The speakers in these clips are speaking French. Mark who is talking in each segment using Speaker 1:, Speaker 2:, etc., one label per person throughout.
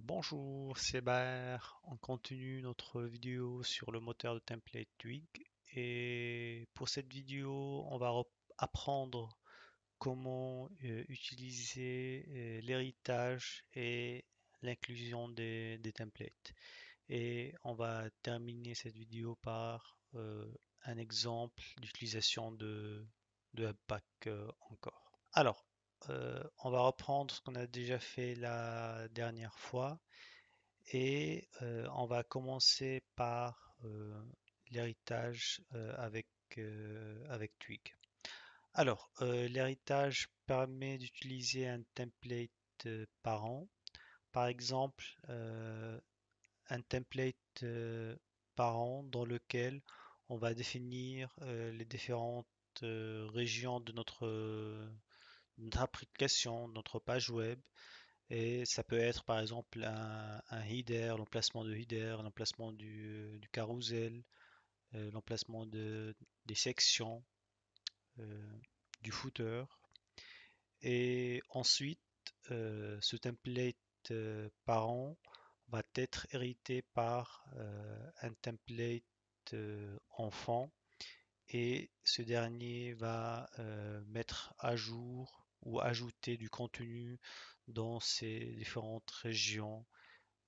Speaker 1: Bonjour, c'est Baer. On continue notre vidéo sur le moteur de template Twig. Et pour cette vidéo, on va apprendre comment utiliser l'héritage et l'inclusion des templates. Et on va terminer cette vidéo par un exemple d'utilisation de Webpack encore. Alors, on va reprendre ce qu'on a déjà fait la dernière fois et on va commencer par l'héritage avec Twig. Alors, l'héritage permet d'utiliser un template parent. Par exemple, un template parent dans lequel on va définir les différentes régions de notre application, notre page web. Et ça peut être par exemple un header, l'emplacement de header, l'emplacement du carrousel, l'emplacement des sections, euh, du footer. Et ensuite, ce template parent va être hérité par un template enfant et ce dernier va mettre à jour ou ajouter du contenu dans ces différentes régions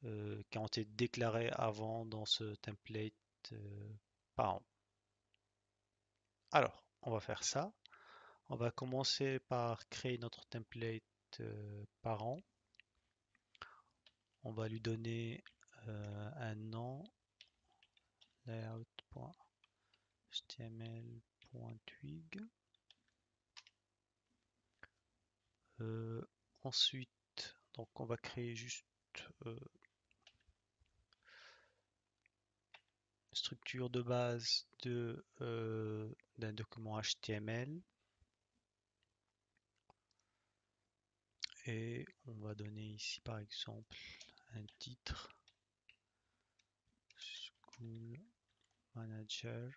Speaker 1: qui ont été déclarées avant dans ce template parent. Alors, on va faire ça. On va commencer par créer notre template parent. On va lui donner un nom, layout.html.twig. Euh, Ensuite, donc on va créer juste structure de base d'un document HTML et on va donner ici par exemple un titre School Manager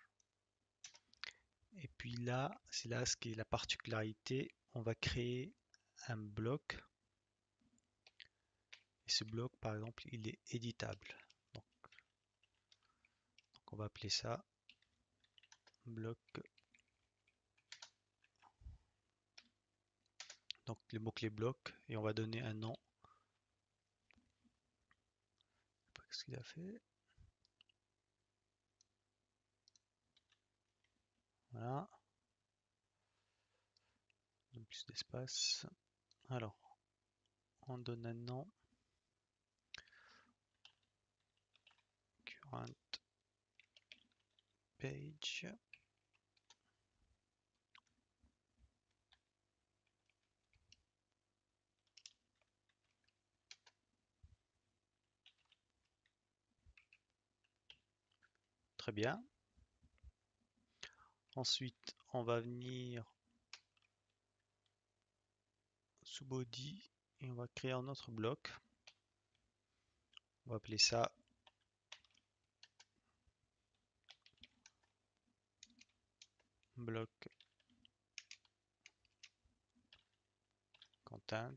Speaker 1: et puis là c'est là ce qui est la particularité, on va créer un bloc et ce bloc par exemple il est éditable, donc on va appeler ça bloc, donc le mot-clé bloc et on va donner un nom. Qu'est-ce qu'il a fait? Voilà, donc plus d'espace. Alors on donne un nom current page. Très bien. Ensuite, on va venir sous body et on va créer un autre bloc. On va appeler ça bloc content.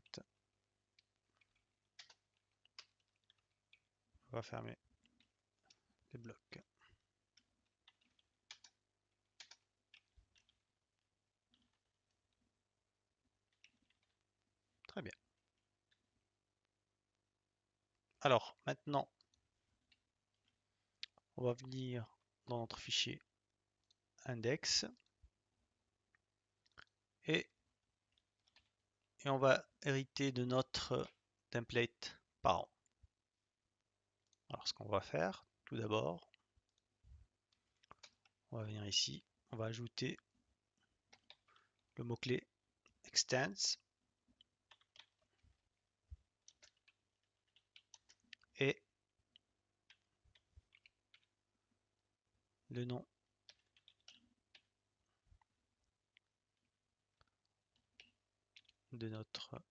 Speaker 1: On va fermer les blocs. Très bien. Alors maintenant, on va venir dans notre fichier index et, et on va hériter de notre template parent. Alors ce qu'on va faire, tout d'abord, on va venir ici, on va ajouter le mot-clé extends et le nom de notre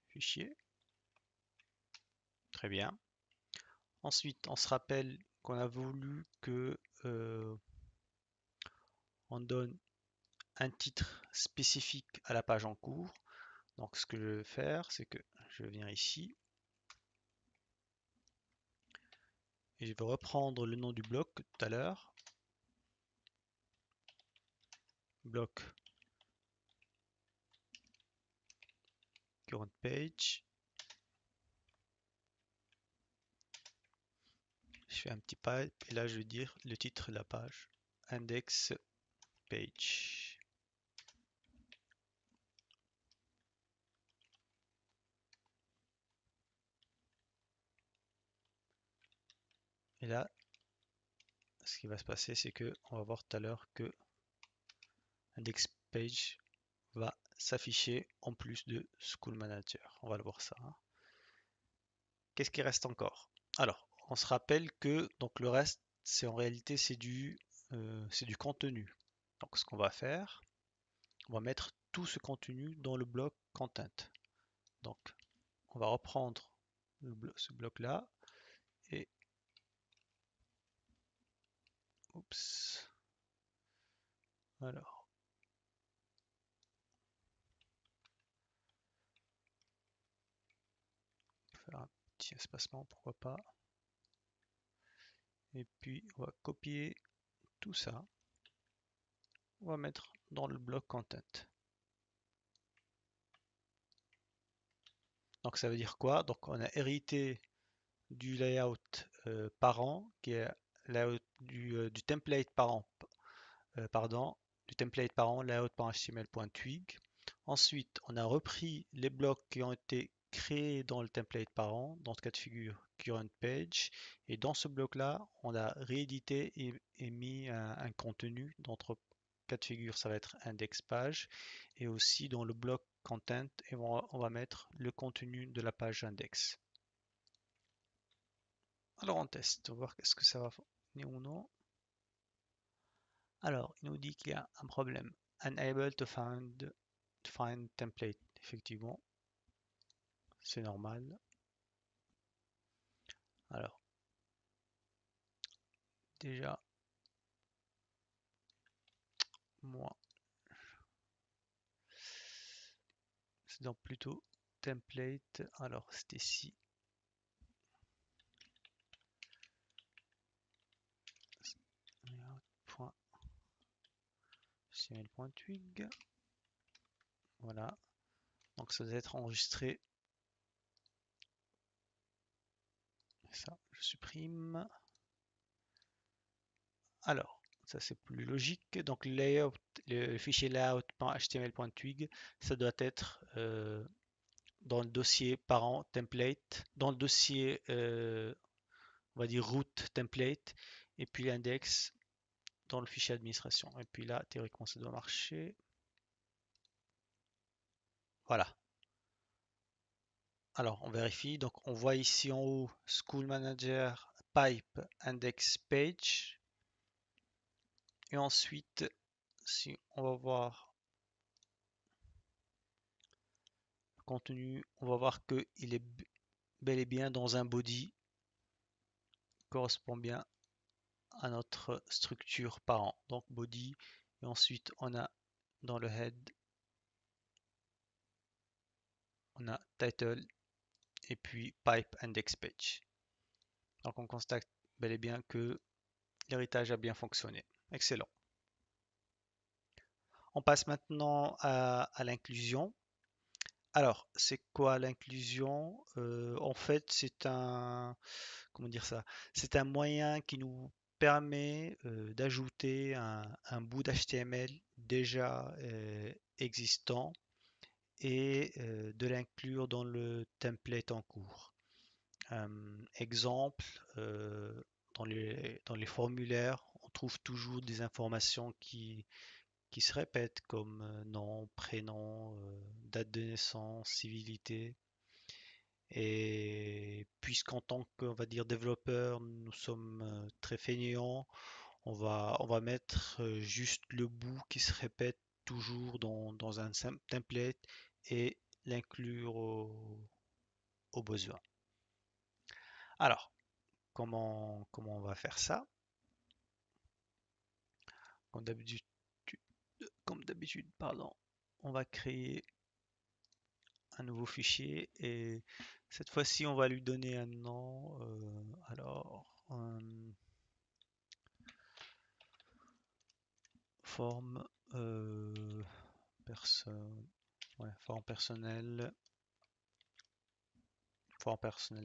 Speaker 1: fichier. Très bien. Ensuite, on se rappelle qu'on a voulu que on donne un titre spécifique à la page en cours. Donc, ce que je vais faire, c'est que je viens ici et je vais reprendre le nom du bloc tout à l'heure. Bloc current page. Je fais un petit pipe et là je vais dire le titre de la page, index page. Et là, ce qui va se passer, c'est que on va voir tout à l'heure que index page va s'afficher en plus de School Manager. On va le voir ça, hein. Qu'est-ce qui reste encore? Alors, on se rappelle que donc le reste, c'est en réalité c'est du contenu. Donc, ce qu'on va faire, on va mettre tout ce contenu dans le bloc content. Donc, on va reprendre ce bloc-là et oups. Alors, faire un petit espacement, pourquoi pas. Et puis, on va copier tout ça. On va mettre dans le bloc content. Donc, ça veut dire quoi? Donc, on a hérité du layout parent, qui est layout du template parent, pardon, du template parent layout.html.twig. Ensuite, on a repris les blocs qui ont été créés dans le template parent, dans ce cas de figure current page, et dans ce bloc-là, on a réédité et mis un contenu. Dans notre cas de figure, ça va être index page, et aussi dans le bloc content, et on va mettre le contenu de la page index. Alors on teste, on va voir est-ce que ça va fonctionner ou non. Alors, il nous dit qu'il y a un problème. Unable to find template. Effectivement, c'est normal. Alors, déjà, moi, c'est donc plutôt template. Alors, c'était ici. HTML.twig. Voilà. Donc, ça doit être enregistré. Ça, je supprime. Alors, ça c'est plus logique. Donc, le fichier layout.html.twig, ça doit être dans le dossier parent template, dans le dossier on va dire root template, et puis l'index dans le fichier administration. Et puis là, théoriquement, ça doit marcher. Voilà. Alors, on vérifie. Donc, on voit ici en haut School Manager, Pipe, Index Page. Et ensuite, si on va voir le contenu, on va voir qu'il est bel et bien dans un body correspond bien à notre structure parent. Donc body, et ensuite on a dans le head, on a title et puis pipe index page. Donc on constate bel et bien que l'héritage a bien fonctionné. Excellent. On passe maintenant à l'inclusion. Alors, c'est quoi l'inclusion? En fait, c'est un, comment dire ça? C'est un moyen qui nous permet d'ajouter un bout d'HTML déjà existant et de l'inclure dans le template en cours. Exemple, dans les formulaires, on trouve toujours des informations qui se répètent comme nom, prénom, date de naissance, civilité. Et puisqu'en tant que, on va dire, développeur, nous sommes très feignants, on va mettre juste le bout qui se répète toujours dans un template et l'inclure au besoin. Alors, comment on va faire ça? Comme d'habitude, pardon, on va créer un nouveau fichier et cette fois-ci on va lui donner un nom. Forme personne, ouais, forme personnelle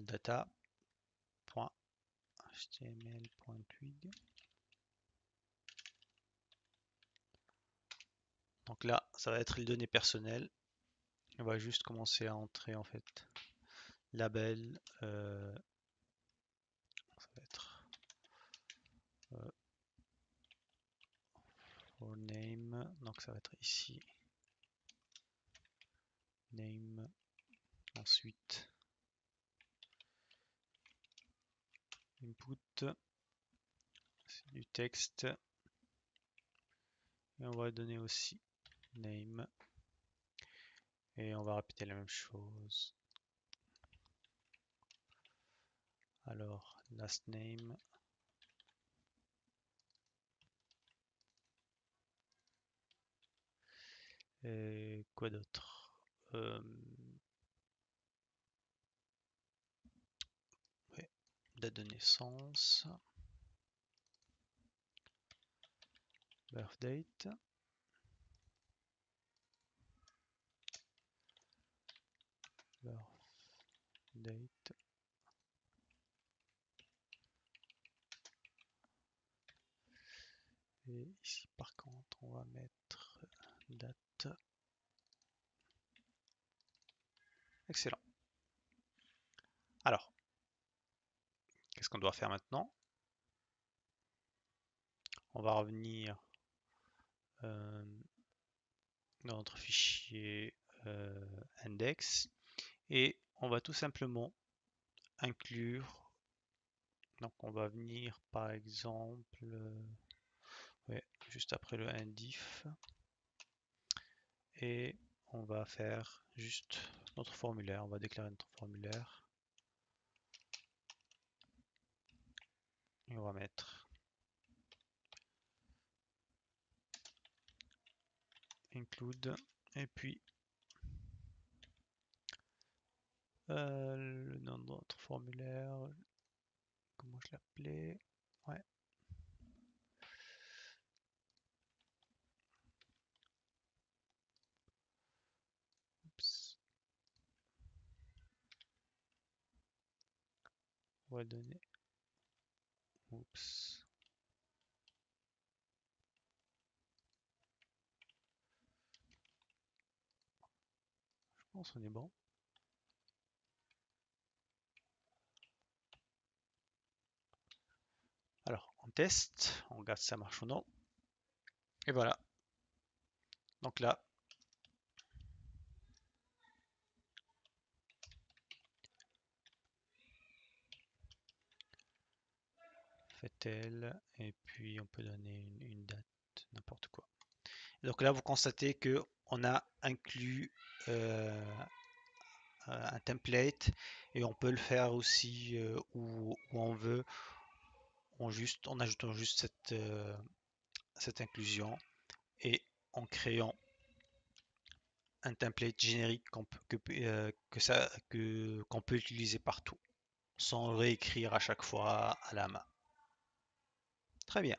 Speaker 1: data .html.twig. Donc là, ça va être les données personnelles. On va juste commencer à entrer en fait label. Ça va être for name. Donc ça va être ici name. Ensuite input, c'est du texte. Et on va donner aussi name. Et on va répéter la même chose. Alors, last name. Et quoi d'autre? Ouais, date de naissance. Birth date. Birth date. Et ici, par contre, on va mettre date. Excellent. Alors, qu'est-ce qu'on doit faire maintenant? On va revenir dans notre fichier index et on va tout simplement inclure. Donc, on va venir par exemple, ouais, juste après le indiff et on va faire juste notre formulaire. On va déclarer notre formulaire et on va mettre include et puis le nom de notre formulaire, comment je l'appelais? Ouais. Oups. On va donner. Oups. Je pense qu'on est bon. Alors, on teste, on regarde si ça marche ou non. Et voilà. Donc là, fait-elle, et puis on peut donner une date, n'importe quoi. Et donc là, vous constatez que on a inclus un template et on peut le faire aussi où on veut, en ajoutant juste cette inclusion et en créant un template générique qu'on peut utiliser partout, sans réécrire à chaque fois à la main. Très bien.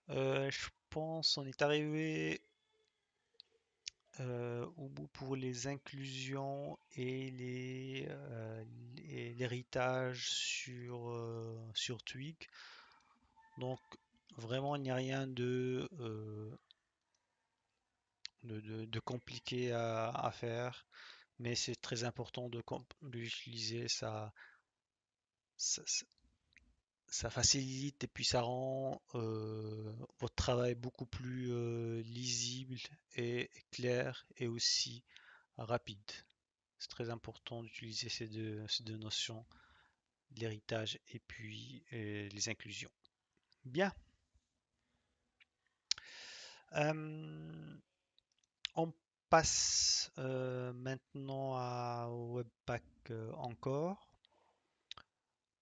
Speaker 1: Je pense on est arrivé au bout pour les inclusions et l'héritage sur Twig. Donc vraiment il n'y a rien de compliqué à faire, mais c'est très important de l'utiliser. Ça, ça facilite et puis ça rend votre travail beaucoup plus lisible et clair et aussi rapide. C'est très important d'utiliser ces deux notions, l'héritage et puis les inclusions. Bien. On passe maintenant au Webpack encore.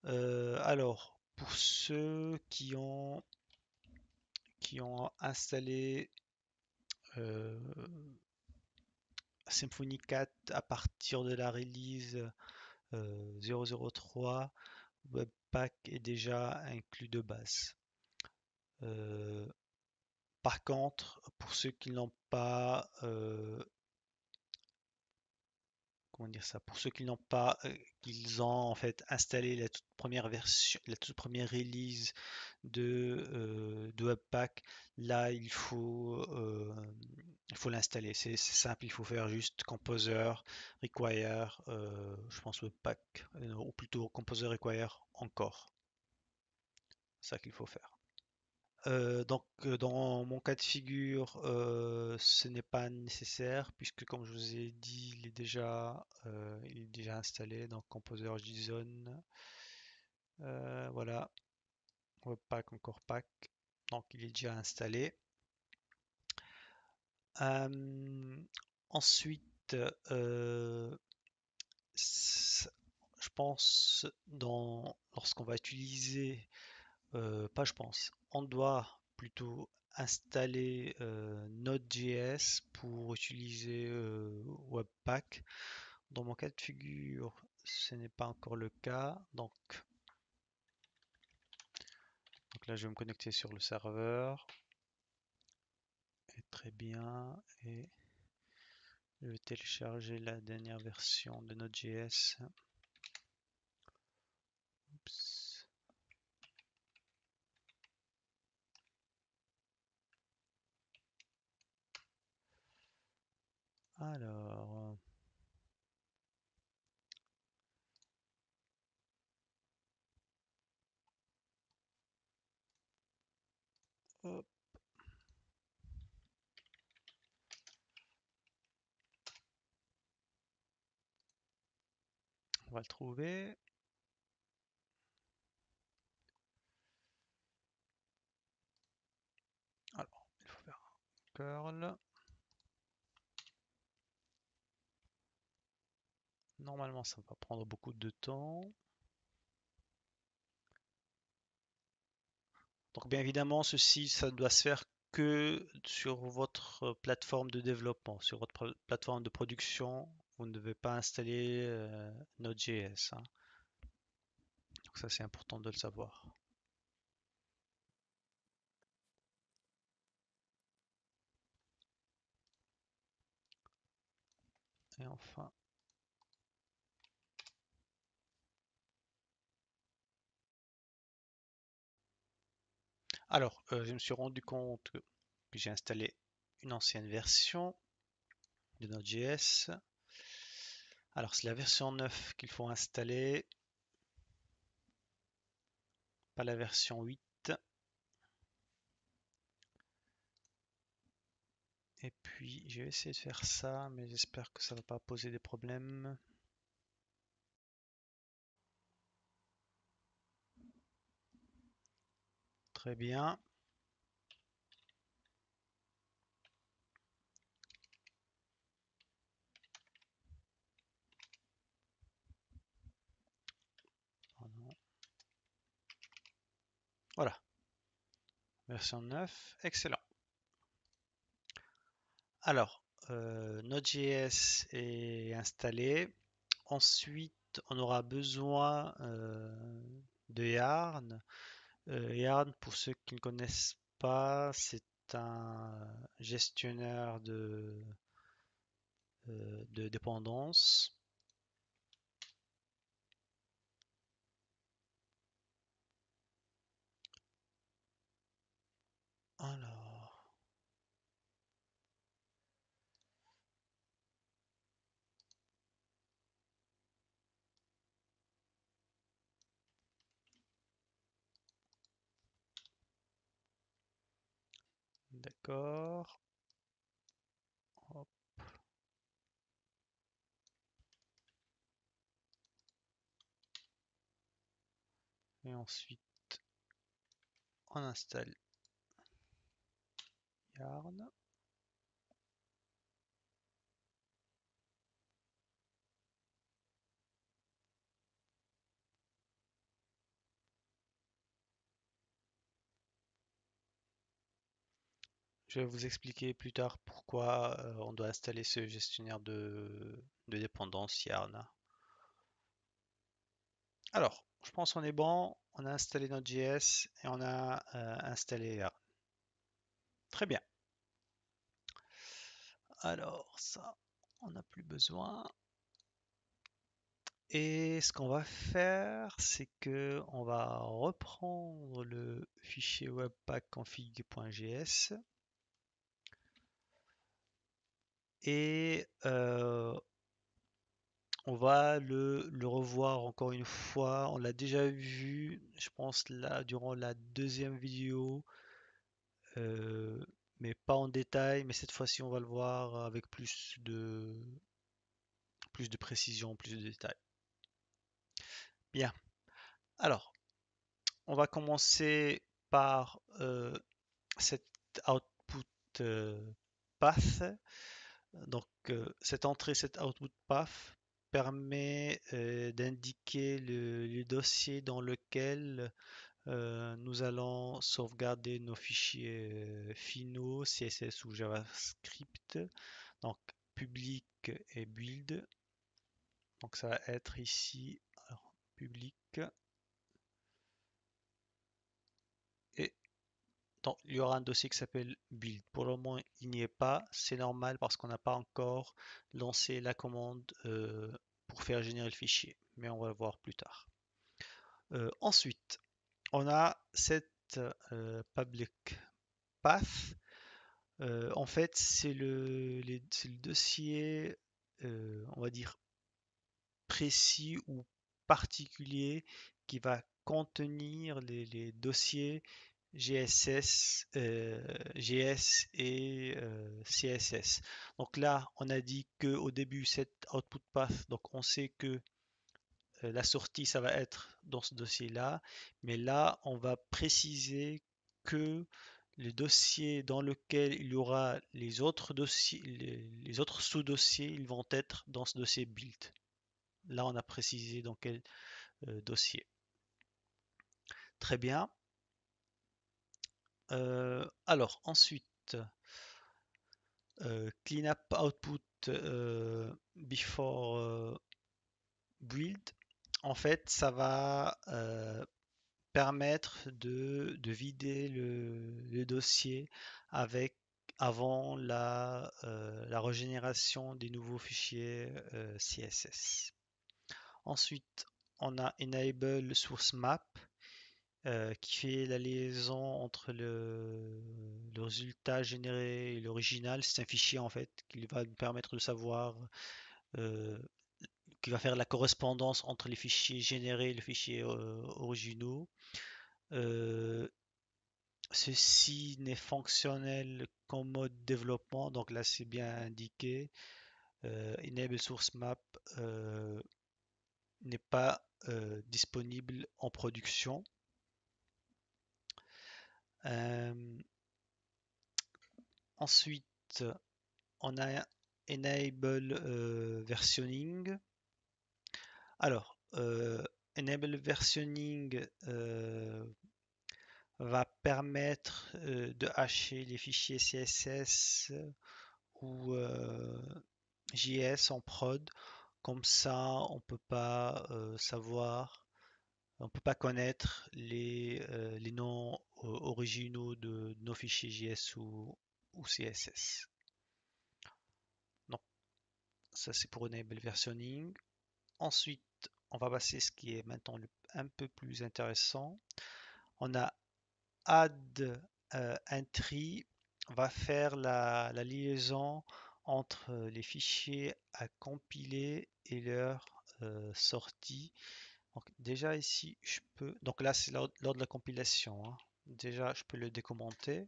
Speaker 1: Alors, pour ceux qui ont installé Symfony 4 à partir de la release 003, Webpack est déjà inclus de base. Euh, Par contre, pour ceux qui n'ont pas, comment dire ça, pour ceux qui n'ont pas, qu'ils ont en fait installé la toute première version, la toute première release de Webpack, là il faut l'installer. C'est simple, il faut faire juste Composer, Require, je pense Webpack, ou plutôt Composer Require encore. C'est ça qu'il faut faire. Dans mon cas de figure, ce n'est pas nécessaire puisque comme je vous ai dit, il est déjà installé. Donc Composer JSON, voilà, Webpack encore pack, donc il est déjà installé. Euh, Ensuite, je pense lorsqu'on va utiliser pas je pense. On doit plutôt installer Node.js pour utiliser Webpack. Dans mon cas de figure, ce n'est pas encore le cas. Donc là, je vais me connecter sur le serveur. Et très bien. Et je vais télécharger la dernière version de Node.js. Oups. Alors, hop, on va le trouver. Alors, il faut faire un curl. Normalement, ça va prendre beaucoup de temps. Donc bien évidemment, ceci, ça doit se faire que sur votre plateforme de développement, sur votre plateforme de production. Vous ne devez pas installer Node.js, hein. Donc ça, c'est important de le savoir. Et enfin, alors, je me suis rendu compte que j'ai installé une ancienne version de Node.js. Alors, c'est la version 9 qu'il faut installer, pas la version 8. Et puis, je vais essayer de faire ça, mais j'espère que ça ne va pas poser des problèmes. Très bien. Voilà, version 9, excellent. Alors, Node.js est installé. Ensuite, on aura besoin de Yarn. Yarn, pour ceux qui ne connaissent pas, c'est un gestionnaire de dépendance. Alors, d'accord. Hop. Et ensuite, on installe Yarn. Je vais vous expliquer plus tard pourquoi on doit installer ce gestionnaire de dépendance Yarn. Alors, je pense qu'on est bon. On a installé notre JS et on a installé Yarn. Très bien. Alors, ça, on n'a plus besoin. Et ce qu'on va faire, c'est que on va reprendre le fichier webpack config.js et on va le revoir encore une fois. On l'a déjà vu, je pense là durant la deuxième vidéo, euh, mais pas en détail. Mais cette fois-ci, on va le voir avec plus de précision, plus de détails. Bien. Alors, on va commencer par cette output path. Donc, cette entrée, cette output path permet d'indiquer le dossier dans lequel nous allons sauvegarder nos fichiers finaux, CSS ou JavaScript. Donc, public et build. Donc, ça va être ici, alors, public. Et donc, il y aura un dossier qui s'appelle build. Pour le moment, il n'y est pas. C'est normal parce qu'on n'a pas encore lancé la commande pour faire générer le fichier. Mais on va le voir plus tard. Ensuite, on a cette public path. En fait, c'est le dossier, on va dire, précis ou particulier qui va contenir les dossiers GSS, GS et CSS. Donc là, on a dit que au début, cette output path, donc on sait que la sortie, ça va être dans ce dossier-là, mais là, on va préciser que le dossier dans lequel il y aura les autres dossiers, les autres sous-dossiers, ils vont être dans ce dossier build. Là, on a précisé dans quel dossier. Très bien. Alors, ensuite, clean up output before build. En fait, ça va permettre de vider le dossier avec avant la régénération des nouveaux fichiers CSS. Ensuite, on a enable source map qui fait la liaison entre le résultat généré et l'original. C'est un fichier en fait qui va nous permettre de savoir, euh, qui va faire la correspondance entre les fichiers générés et les fichiers originaux. Euh, Ceci n'est fonctionnel qu'en mode développement, donc là c'est bien indiqué. Enable source map n'est pas disponible en production. Euh, Ensuite, on a enable versionning. Alors, enable versionning va permettre de hacher les fichiers CSS ou JS en prod. Comme ça, on peut pas savoir, on peut pas connaître les noms originaux de nos fichiers JS ou CSS. Donc, ça c'est pour enable versionning. Ensuite, on va passer ce qui est maintenant un peu plus intéressant. On a add entry, on va faire la liaison entre les fichiers à compiler et leur sortie. Donc déjà ici, je peux. Donc là, c'est lors de la compilation, hein. Déjà, je peux le décommenter.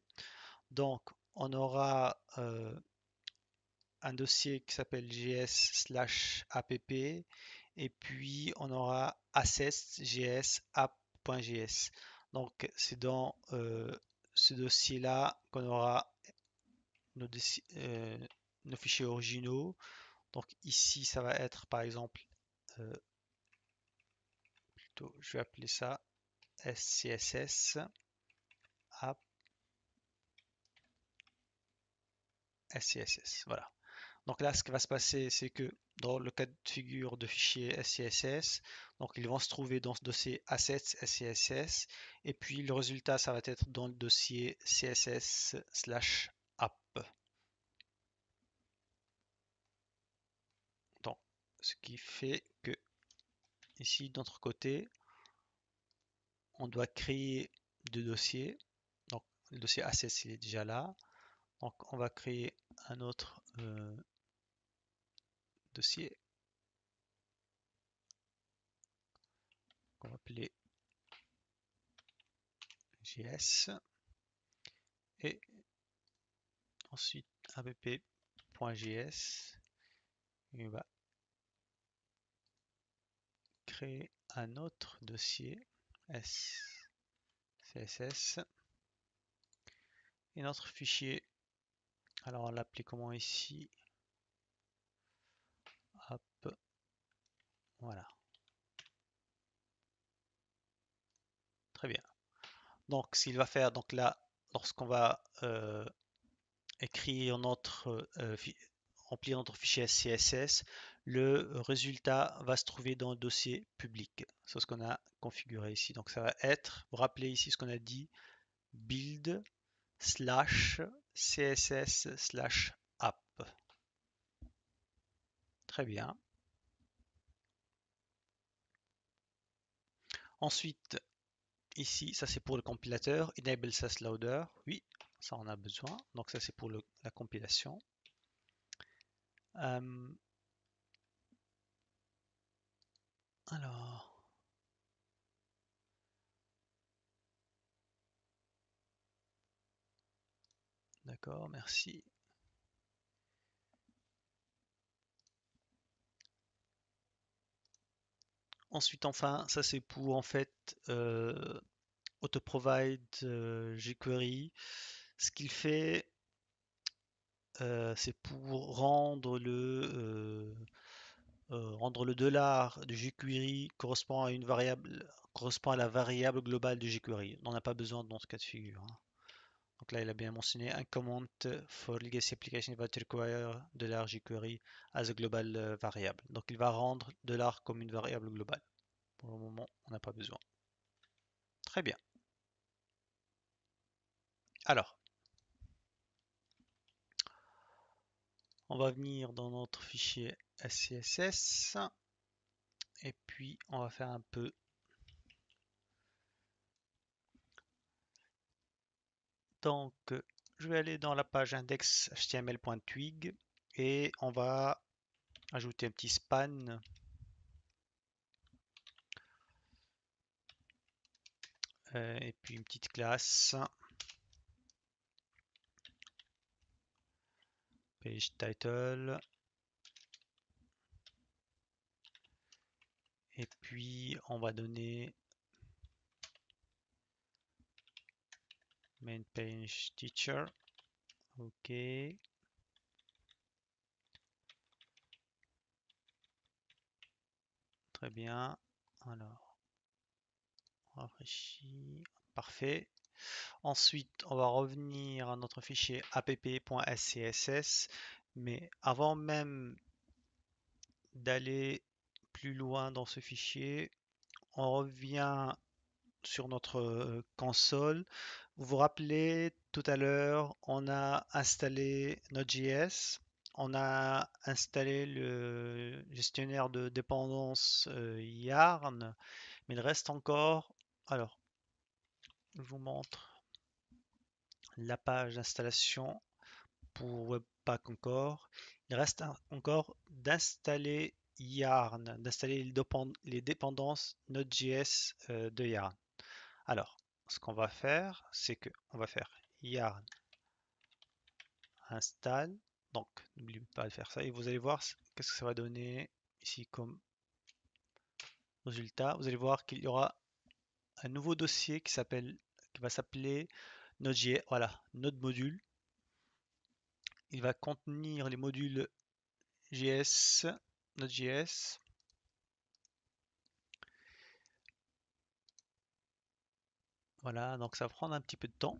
Speaker 1: Donc, on aura un dossier qui s'appelle gs/app et puis on aura assets.gs app.gs. Donc c'est dans ce dossier-là qu'on aura nos, nos fichiers originaux. Donc ici ça va être par exemple, plutôt je vais appeler ça SCSS app. SCSS. Voilà. Donc là, ce qui va se passer, c'est que dans le cas de figure de fichier SCSS, donc ils vont se trouver dans ce dossier assets SCSS, et puis le résultat, ça va être dans le dossier CSS/app. Donc, ce qui fait que ici, de notre côté, on doit créer deux dossiers. Donc, le dossier assets, il est déjà là. Donc, on va créer un autre dossier qu'on va appeler JS. Et ensuite, app.js. On va créer un autre dossier CSS et notre fichier. Alors, on l'appelle comment ici? Hop, voilà. Très bien. Donc, s'il va faire, donc là, lorsqu'on va écrire notre, remplir notre fichier CSS, le résultat va se trouver dans le dossier public. C'est ce qu'on a configuré ici. Donc, ça va être, vous rappelez ici ce qu'on a dit, build slash css slash app. Très bien. Ensuite, ici, ça c'est pour le compilateur. Enable SAS Loader. Oui, ça on a besoin. Donc ça c'est pour la compilation. Alors, d'accord, merci. Ensuite, enfin, ça c'est pour en fait auto-provide jQuery. Ce qu'il fait, c'est pour rendre le dollar de jQuery correspond à une variable, correspond à la variable globale de jQuery. On n'en a pas besoin dans ce cas de figure, hein. Donc là, il a bien mentionné un comment for legacy application va require $jQuery as a global variable. Donc il va rendre $$ comme une variable globale. Pour le moment, on n'a pas besoin. Très bien. Alors, on va venir dans notre fichier SCSS et puis on va faire un peu. Donc, je vais aller dans la page index html.twig et on va ajouter un petit span et puis une petite classe page title et puis on va donner main page teacher. Ok, très bien. Alors, rafraîchis, parfait. Ensuite, on va revenir à notre fichier app.scss, mais avant même d'aller plus loin dans ce fichier, on revient sur notre console. Vous vous rappelez, tout à l'heure, on a installé Node.js, on a installé le gestionnaire de dépendance Yarn, mais il reste encore. Alors, je vous montre la page d'installation pour Webpack encore. Il reste encore d'installer Yarn, d'installer les dépendances Node.js de Yarn. Alors, ce qu'on va faire, c'est que on va faire yarn install. Donc, n'oubliez pas de faire ça et vous allez voir qu'est-ce que ça va donner ici comme résultat. Vous allez voir qu'il y aura un nouveau dossier qui va s'appeler Node.js, voilà, Node module. Il va contenir les modules JS, Node.js. Voilà, donc ça va prendre un petit peu de temps.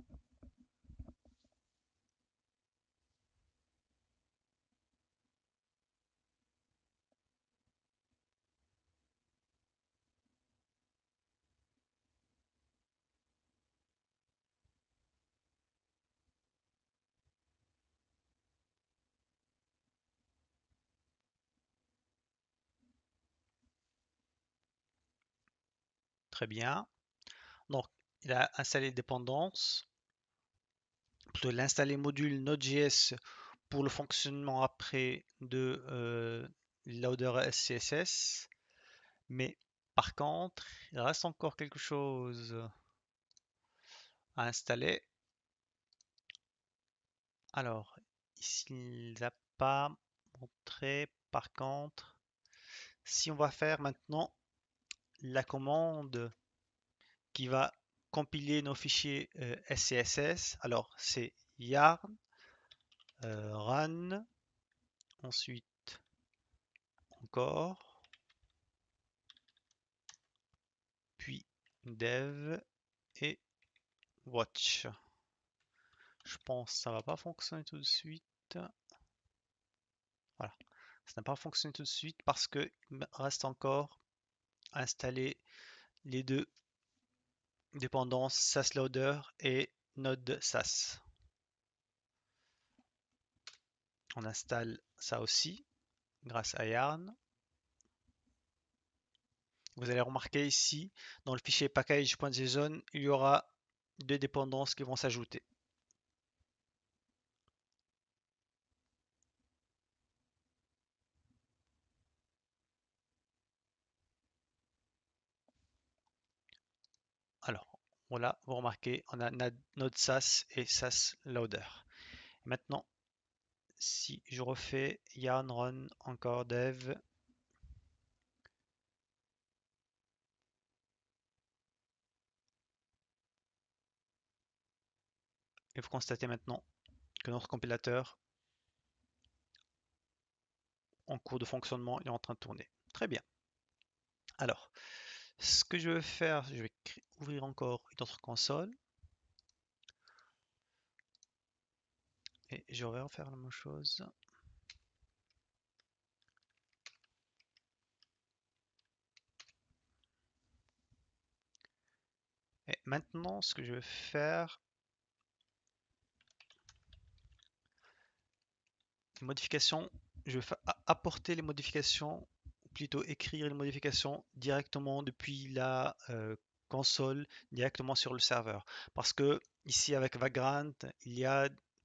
Speaker 1: Très bien. Donc, il a installé dépendance, plutôt l'installer module Node.js pour le fonctionnement après de loader SCSS. Mais par contre, il reste encore quelque chose à installer. Alors, ici, il n'a pas montré. Par contre, si on va faire maintenant la commande qui va compiler nos fichiers SCSS, alors c'est yarn run, ensuite encore, puis dev et watch. Je pense que ça va pas fonctionner tout de suite. Voilà, ça n'a pas fonctionné tout de suite parce que il me reste encore à installer les deux dépendances SAS Loader et Node SAS. On installe ça aussi grâce à Yarn. Vous allez remarquer ici, dans le fichier package.json, il y aura deux dépendances qui vont s'ajouter. Alors, voilà, vous remarquez, on a Node SAS et SAS Loader. Maintenant, si je refais yarn run encore dev, et vous constatez maintenant que notre compilateur en cours de fonctionnement est en train de tourner. Très bien. Alors, ce que je vais faire, je vais ouvrir encore une autre console et je vais refaire la même chose. Et maintenant, ce que je vais faire, modification, je vais apporter les modifications, ou plutôt écrire les modifications directement depuis la console, directement sur le serveur. Parce que ici avec Vagrant,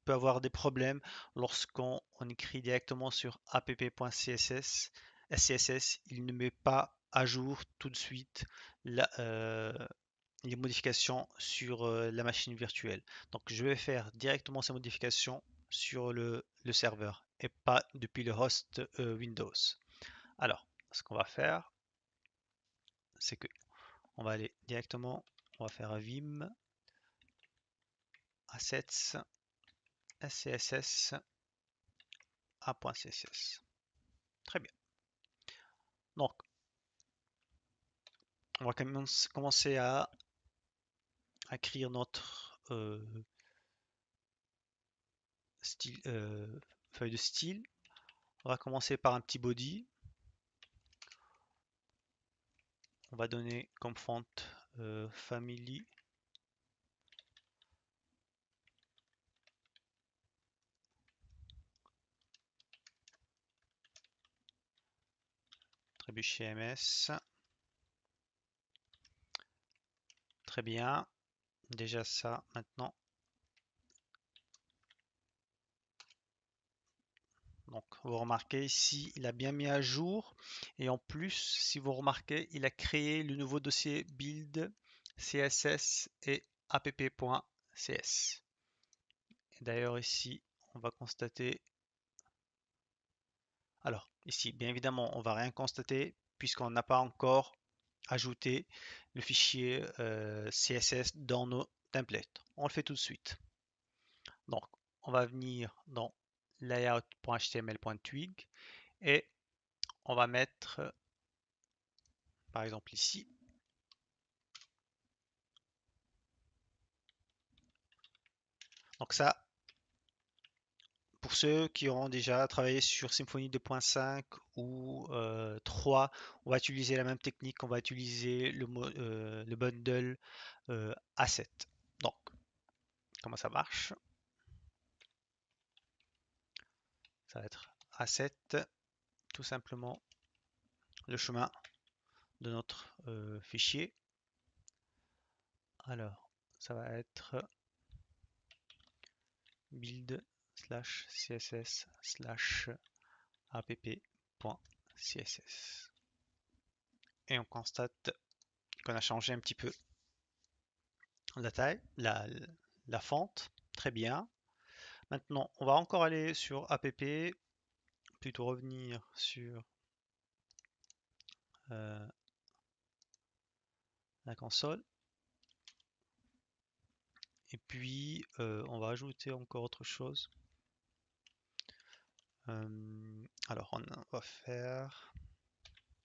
Speaker 1: peut avoir des problèmes lorsqu'on écrit directement sur app.css, SCSS, il ne met pas à jour tout de suite les modifications sur la machine virtuelle. Donc je vais faire directement ces modifications sur le serveur et pas depuis le host Windows. Alors, ce qu'on va faire, c'est que on va aller directement, on va faire vim assets scss a.css. Très bien. Donc, on va commencer à écrire notre style, feuille de style. On va commencer par un petit body. On va donner comme font family. Trébuchet MS. Très bien. Déjà ça, maintenant. Donc, vous remarquez ici, il a bien mis à jour. Et en plus, si vous remarquez, il a créé le nouveau dossier build CSS et app.cs. D'ailleurs, ici, on va constater. Alors, ici, bien évidemment, on va rien constater puisqu'on n'a pas encore ajouté le fichier CSS dans nos templates. On le fait tout de suite. Donc, on va venir dans layout.html.twig et on va mettre, par exemple ici, donc ça, pour ceux qui auront déjà travaillé sur Symfony 2.5 ou 3, on va utiliser la même technique, on va utiliser le bundle asset. Donc, comment ça marche? Ça va être asset, tout simplement le chemin de notre fichier. Alors, ça va être build slash css slash app.css. Et on constate qu'on a changé un petit peu la taille, la fente. Très bien. Maintenant, on va encore aller sur app, plutôt revenir sur la console. Et puis, on va ajouter encore autre chose. Alors, on va faire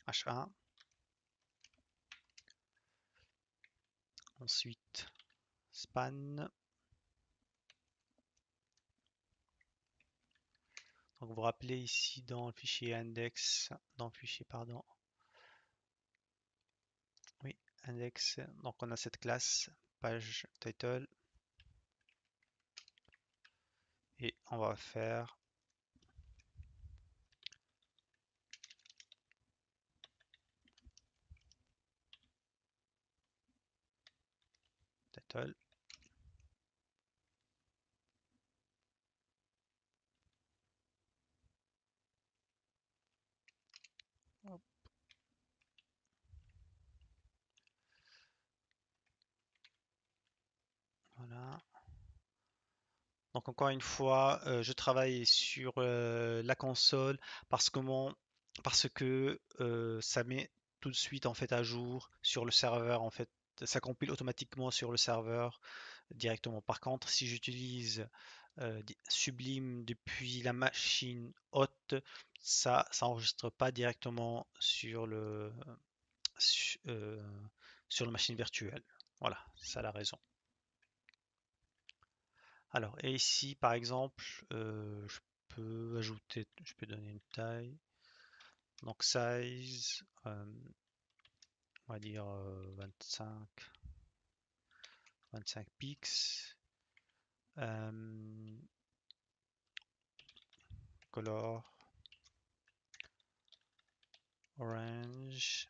Speaker 1: H1. Ensuite, span. Donc, vous vous rappelez ici dans le fichier index, dans le fichier, pardon. Oui, index. Donc, on a cette classe page title. Et on va faire title. Hop. Voilà. Donc encore une fois, je travaille sur la console parce que ça met tout de suite en fait à jour sur le serveur en fait, ça compile automatiquement sur le serveur directement. Par contre, si j'utilise Sublime depuis la machine haute, ça enregistre pas directement su- euh, sur la machine virtuelle. Voilà, c'est ça la raison. Alors, et ici, par exemple, je peux donner une taille. Donc, size, on va dire 25 pix. Color, orange.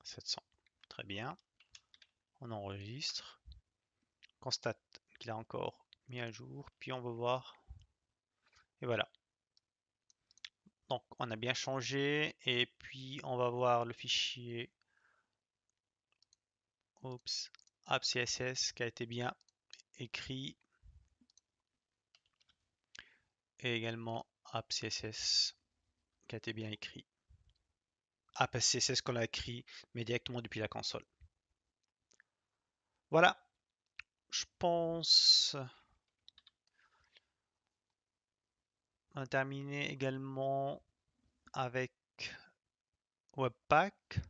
Speaker 1: 700. Très bien. On enregistre. Constate qu'il a encore mis à jour. Puis on va voir. Et voilà. Donc on a bien changé. Et puis on va voir le fichier app.css qui a été bien écrit. Et également app.css qui a été bien écrit. App.css qu'on a écrit, mais directement depuis la console. Voilà. Je pense on a terminé également avec Webpack.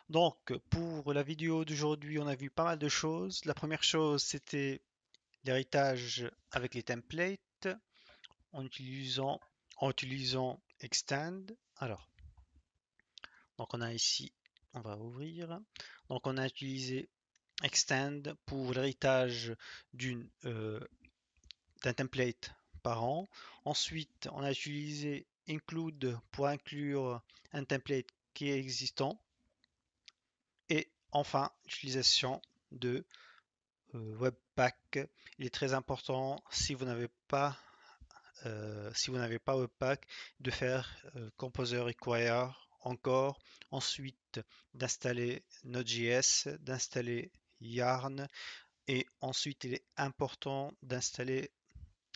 Speaker 1: Donc, pour la vidéo d'aujourd'hui, on a vu pas mal de choses. La première chose, c'était l'héritage avec les templates en utilisant Extend. Alors, donc on a ici, on va ouvrir. Donc, on a utilisé Extend pour l'héritage d'un template par an. Ensuite, on a utilisé Include pour inclure un template qui est existant. Et enfin, l'utilisation de Webpack. Il est très important si vous n'avez pas Webpack de faire Composer Require encore. Ensuite, d'installer Node.js, d'installer Yarn. Et ensuite, il est important d'installer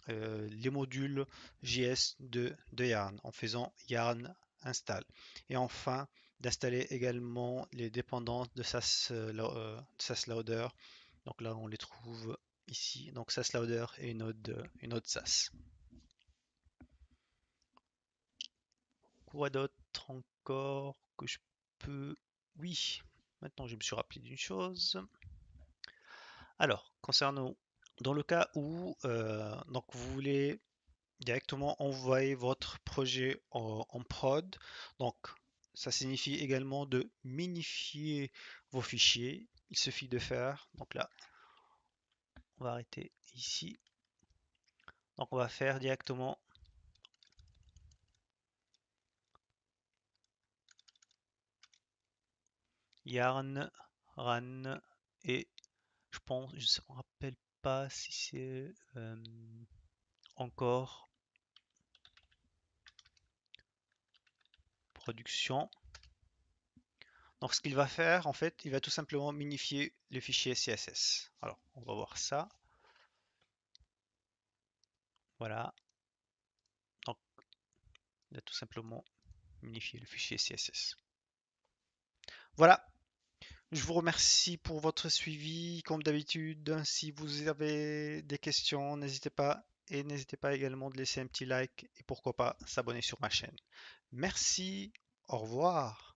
Speaker 1: les modules JS de Yarn en faisant Yarn install. Et enfin, d'installer également les dépendances de SAS Loader. Donc là, on les trouve ici. Donc SAS Loader et une node SAS. Quoi d'autre encore que je peux... Oui, maintenant je me suis rappelé d'une chose. Alors, concernant dans le cas où donc vous voulez directement envoyer votre projet en prod. Donc, ça signifie également de minifier vos fichiers. Il suffit de faire, donc là, on va arrêter ici. Donc, on va faire directement yarn, ran, et je pense, je ne me rappelle pas si c'est encore production. Donc ce qu'il va faire, en fait, il va tout simplement minifier le fichier CSS. Alors, on va voir ça. Voilà. Donc, il va tout simplement minifier le fichier CSS. Voilà. Je vous remercie pour votre suivi. Comme d'habitude, si vous avez des questions, n'hésitez pas. Et n'hésitez pas également de laisser un petit like et pourquoi pas s'abonner sur ma chaîne. Merci. Au revoir.